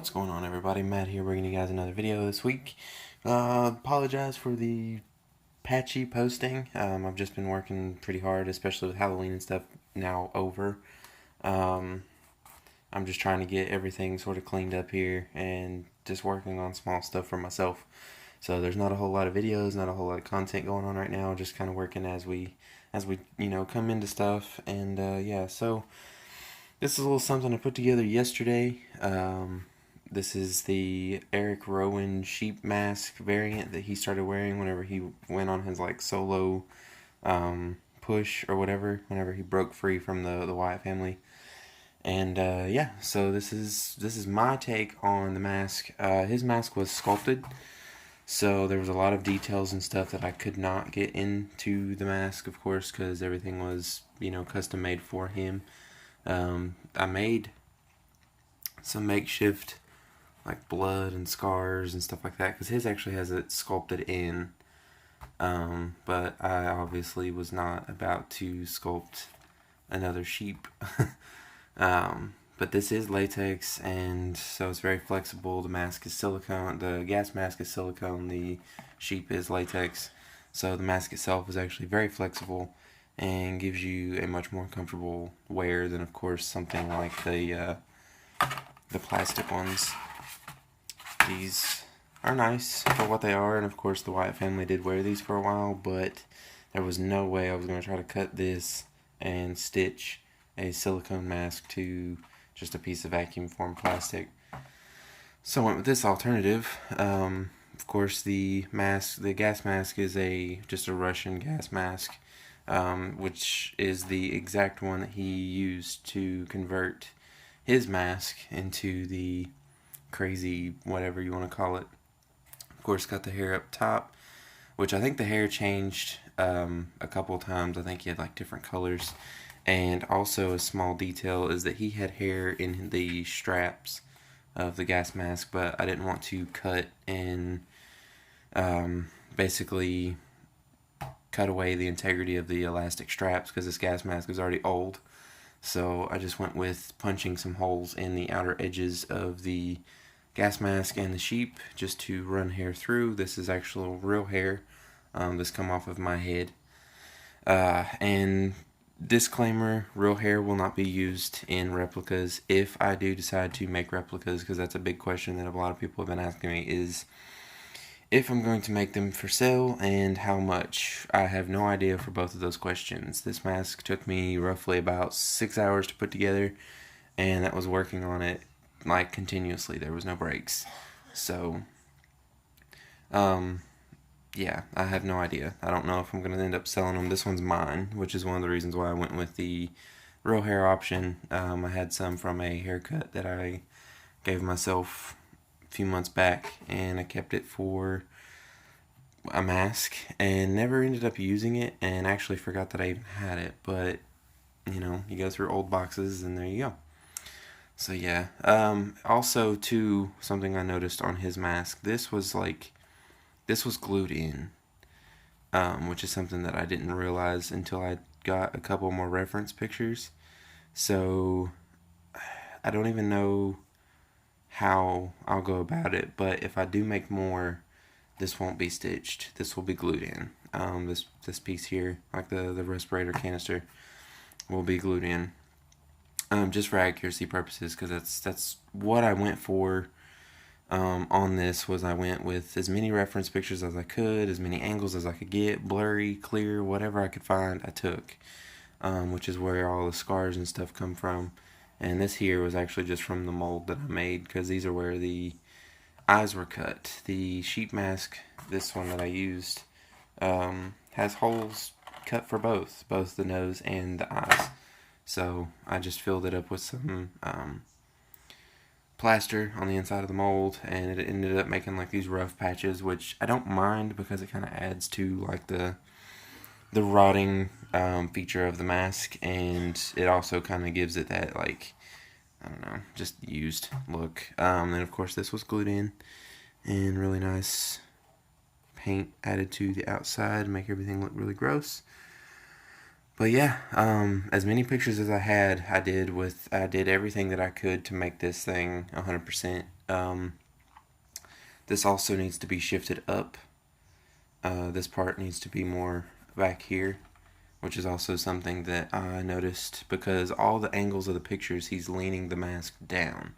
What's going on, everybody? Matt here, bringing you guys another video this week. Apologize for the patchy posting. I've just been working pretty hard, especially with Halloween and stuff now over. I'm just trying to get everything sort of cleaned up here and just working on small stuff for myself. So there's not a whole lot of videos, not a whole lot of content going on right now. Just kind of working as we come into stuff. And yeah, so this is a little something I put together yesterday. This is the Erick Rowan sheep mask variant that he started wearing whenever he went on his like solo push or whatever, whenever he broke free from the Wyatt family. And yeah, so this is my take on the mask. His mask was sculpted, so there was a lot of details and stuff that I could not get into the mask, of course, because everything was custom made for him. I made some makeshift like blood and scars and stuff like that, because his actually has it sculpted in, but I obviously was not about to sculpt another sheep. But this is latex, and so it's very flexible. The mask is silicone, the gas mask is silicone, the sheep is latex, so the mask itself is actually very flexible and gives you a much more comfortable wear than, of course, something like the plastic ones. These are nice for what they are, and of course the Wyatt family did wear these for a while, but there was no way I was going to try to cut this and stitch a silicone mask to just a piece of vacuum formed plastic. So I went with this alternative. Of course, the gas mask is just a Russian gas mask, which is the exact one that he used to convert his mask into the crazy whatever you want to call it. Of course, got the hair up top, which I think the hair changed a couple of times. I think he had like different colors. And also a small detail is that he had hair in the straps of the gas mask, but I didn't want to cut and basically cut away the integrity of the elastic straps, because this gas mask is already old. So I just went with punching some holes in the outer edges of the gas mask and the sheep just to run hair through. This is actual real hair. This come off of my head. And disclaimer, real hair will not be used in replicas. If I do decide to make replicas, because that's a big question that a lot of people have been asking me, is if I'm going to make them for sale and how much. I have no idea for both of those questions. This mask took me roughly about 6 hours to put together, and that was working on it like continuously. There was no breaks. So yeah, I have no idea. I don't know if I'm going to end up selling them. This one's mine, which is one of the reasons why I went with the real hair option. I had some from a haircut that I gave myself a few months back, and I kept it for a mask and never ended up using it, and actually forgot that I even had it. But you go through old boxes and there you go. So yeah, also too, something I noticed on his mask, this was glued in, which is something that I didn't realize until I got a couple more reference pictures. So I don't even know how I'll go about it, but if I do make more, this won't be stitched. This will be glued in. This piece here, like the respirator canister, will be glued in. Just for accuracy purposes, because that's what I went for. On this was I went with as many reference pictures as I could, as many angles as I could get, blurry, clear, whatever I could find, I took, which is where all the scars and stuff come from. And this here was actually just from the mold that I made, because these are where the eyes were cut. The sheep mask, this one that I used, has holes cut for both the nose and the eyes. So I just filled it up with some plaster on the inside of the mold, and it ended up making like these rough patches, which I don't mind because it kind of adds to like the rotting feature of the mask, and it also kind of gives it that, like, I don't know, just used look. And of course this was glued in, and really nice paint added to the outside, make everything look really gross. But yeah, as many pictures as I had, I did everything that I could to make this thing 100%. This also needs to be shifted up. This part needs to be more back here, which is also something that I noticed because all the angles of the pictures, he's leaning the mask down.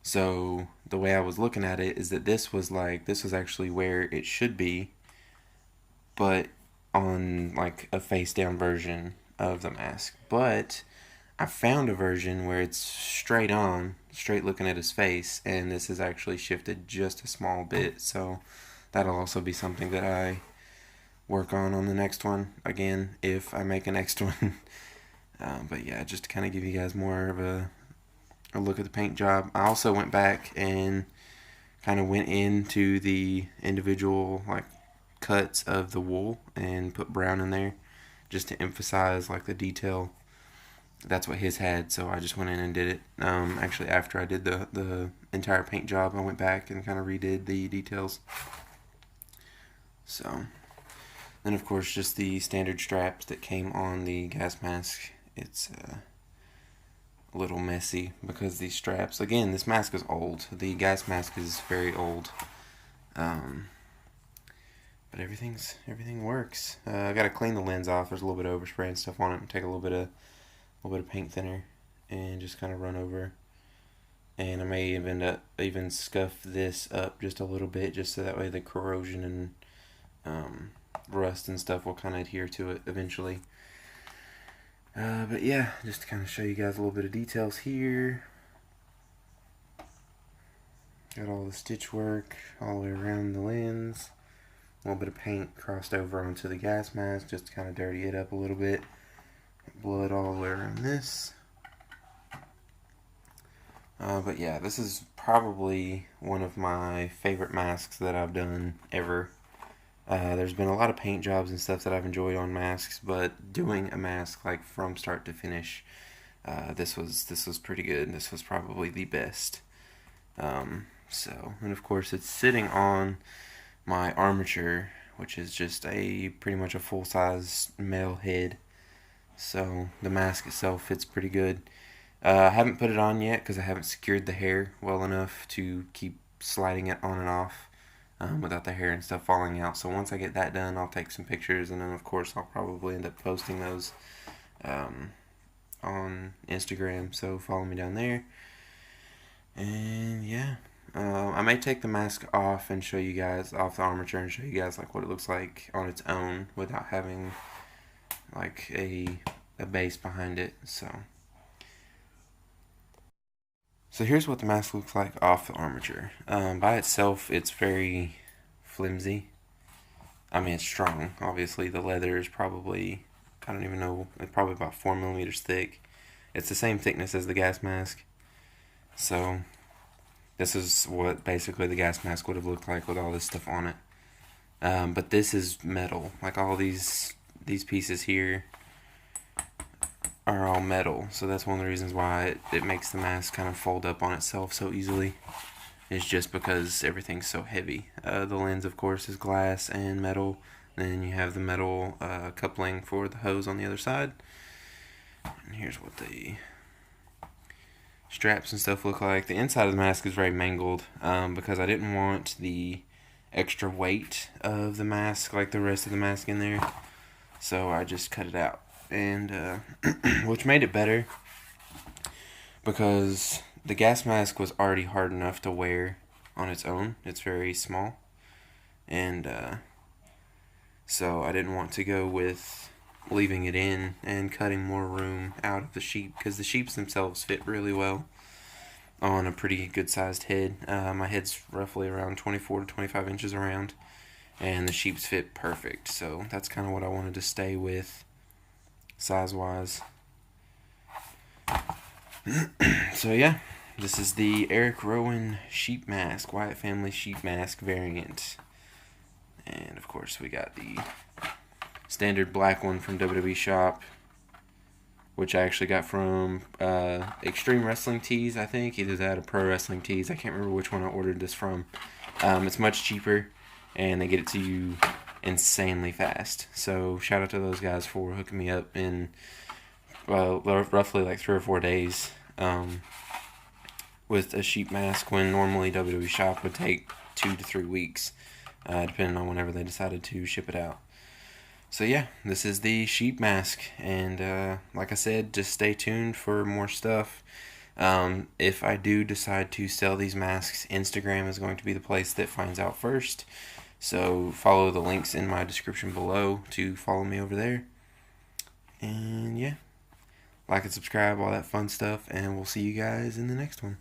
So the way I was looking at it is that this was actually where it should be, but on like a face down version of the mask. But I found a version where it's straight on, straight looking at his face, and this is actually shifted just a small bit. So that'll also be something that I work on the next one, again, if I make a next one. But yeah, just to kind of give you guys more of a look at the paint job. I also went back and kind of went into the individual like cuts of the wool and put brown in there just to emphasize like the detail. That's what his had, so I just went in and did it. Actually, after I did the entire paint job, I went back and kind of redid the details. So then, of course, just the standard straps that came on the gas mask. It's a little messy because these straps, again, this mask is old. The gas mask is very old. But everything works. I gotta clean the lens off. There's a little bit of overspray and stuff on it. Take a little bit of paint thinner and just kind of run over. And I may even scuff this up just a little bit, just so that way the corrosion and rust and stuff will kind of adhere to it eventually. But yeah, just to kind of show you guys a little bit of details here. Got all the stitch work all the way around the lens. A little bit of paint crossed over onto the gas mask just to kind of dirty it up a little bit. Blood all the way around this. But yeah, this is probably one of my favorite masks that I've done ever. There's been a lot of paint jobs and stuff that I've enjoyed on masks, but doing a mask like from start to finish, this was pretty good. This was probably the best. So, and of course it's sitting on my armature, which is just pretty much a full-size male head. So the mask itself fits pretty good. I haven't put it on yet because I haven't secured the hair well enough to keep sliding it on and off without the hair and stuff falling out. So once I get that done, I'll take some pictures, and then of course I'll probably end up posting those on Instagram. So follow me down there. And yeah, I may take the mask off and show you guys off the armature and show you guys like what it looks like on its own without having like a base behind it. So here's what the mask looks like off the armature. By itself, it's very flimsy. I mean, it's strong. Obviously, the leather is probably, I don't even know, it's probably about 4 millimeters thick. It's the same thickness as the gas mask. So this is what basically the gas mask would have looked like with all this stuff on it. But this is metal. Like all these pieces here are all metal, so that's one of the reasons why it makes the mask kind of fold up on itself so easily. It's just because everything's so heavy. The lens, of course, is glass and metal. Then you have the metal coupling for the hose on the other side. And here's what the straps and stuff look like. The inside of the mask is very mangled because I didn't want the extra weight of the mask, like the rest of the mask in there. So I just cut it out. And which made it better because the gas mask was already hard enough to wear on its own. It's very small, and so I didn't want to go with leaving it in and cutting more room out of the sheep, because the sheeps themselves fit really well on a pretty good sized head. My head's roughly around 24 to 25 inches around, and the sheeps fit perfect, so that's kind of what I wanted to stay with size-wise. So yeah, this is the Erick Rowan sheep mask, Wyatt family sheep mask variant. And of course we got the standard black one from WWE Shop, which I actually got from Extreme Wrestling Tees, I think. Either that or Pro Wrestling Tees. I can't remember which one I ordered this from. It's much cheaper, and they get it to you insanely fast. So shout out to those guys for hooking me up in roughly like 3 or 4 days with a sheep mask, when normally WWE Shop would take 2 to 3 weeks, depending on whenever they decided to ship it out. So yeah, this is the sheep mask, and like I said, just stay tuned for more stuff. If I do decide to sell these masks, Instagram is going to be the place that finds out first. So follow the links in my description below to follow me over there. And yeah, like and subscribe, all that fun stuff, and we'll see you guys in the next one.